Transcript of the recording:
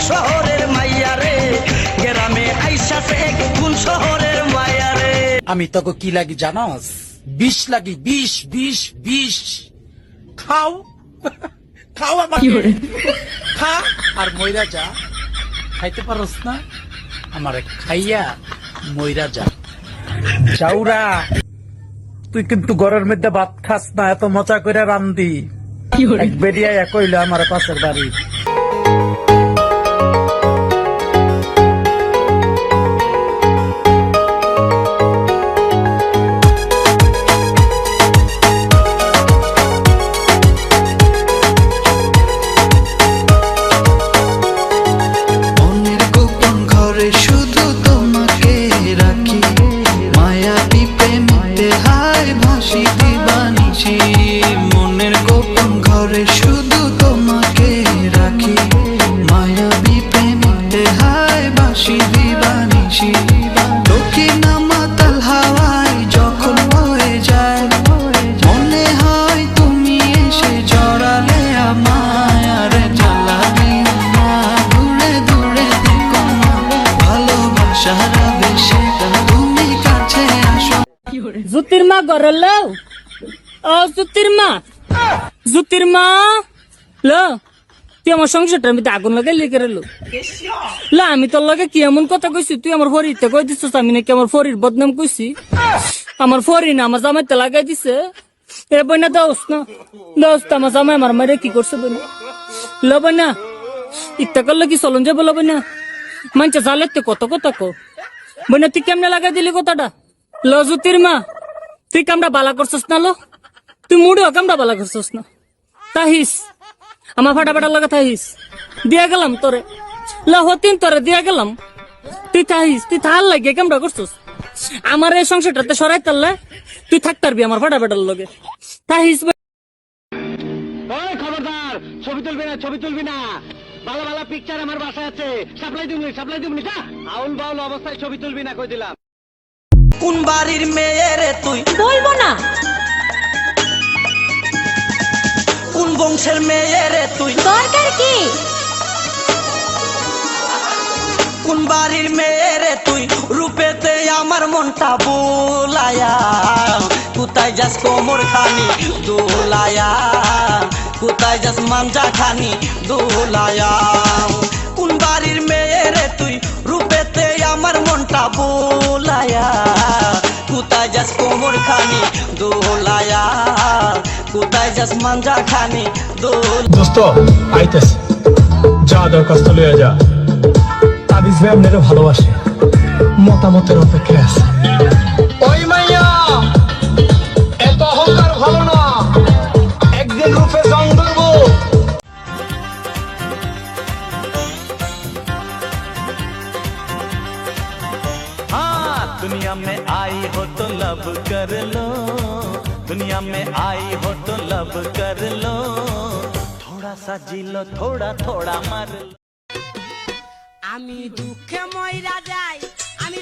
শহরের মাইয়া রে, গ্রামে আইসাছে এক কোন শহরের মাইয়া রে। আমি তোকে কি লাগি জানাস? বিষ লাগি, বিষ বিষ বিষ। খাও খাও আমাকে, খা আর মইরা যা। খাইতে পারস না, আমারে খাইয়া মইরা যা। চাউরা, তুই কিন্তু ঘরের মধ্যে ভাত খাস না, এত মজা করে রান্ধি। এক বেরিয়া কইলো আমার পাশের বাড়ি। জুতির মা ঘরে লও, ও জুতির মা, জুতির মা লো, তুই আমার সংসারটার মধ্যে আগুন লাগাই লিখে লো। লা আমি তোর লগে কি এমন কথা কইছি, তুই আমার ফরিতে কই দিছিস আমি নাকি আমার ফরির বদনাম কইছি? আমার ফরি না আমার জামাইতে লাগাই দিছে। এ বইনা দোস না দোস্ত, আমার জামাই আমার মারে কি করছে বইনা? লো বইনা ইত্যা করলে কি চলন যাবো? লো বইনা মানছে জালেতে কত কথা কো বইনা, তুই কেমনে লাগাই দিলি কথাটা? লো জুতির মা, তুই কামটা বালা করছিস না? লো তুই মুড়িও কামটা বালা করছিস না? তাহিস আমার ফাটা লাগা তাহিস দিয়া গেলাম তোরে। লো হতিন তোরে দিয়া গেলাম, তুই তাহিস, তুই থাল লাগে কামটা করছিস। আমার এই সংসারটাতে সরাই তারলে তুই থাকতারবি আমার ফাটার লগে। তাহিস খবরদার, ছবি তুলবি না, ছবি তুলবি না। ভালো ভালো পিকচার আমার বাসায় আছে, সাপ্লাই দিবনি যা। আউল বাউল অবস্থায় ছবি তুলবি না, কই দিলাম। কোন বাড়ির মেয়ে রে তুই? বলবো না। কোন বংশের মেয়ে রে তুই? দরকার কি? কোন বাড়ির মেয়ে রে তুই? রূপেতে আমার মনটা বোলায়া, কোথায় যাস কোমর খানি দোলায়া, কোথায় যাস মাঞ্জা খানি দোলায়া। কোন বাড়ির মেয়ে রে তুই? রূপেতে আমার মনটা বোলায়া, কোথায় যাস কোমর খানি দোলায়া, কোথায় যাস মাঞ্জা খানি দোল। দোস্ত আইতেছে, যা দরখাস্ত লইয়া যা। তাবিজ ভাই আপনারা ভালোবাসে, মতামতের অপেক্ষায় আছে। ওই মাইয়া এত অহংকার ভালো না, একদিন রূপে জং ধরবো। दुनिया में आई हो तो लब कर लो, दुनिया में आई हो तो लब कर लो, थोड़ा सा जी लो, थोड़ा थोड़ा मर लो। আমি দুঃখে মইরা যাই, আমি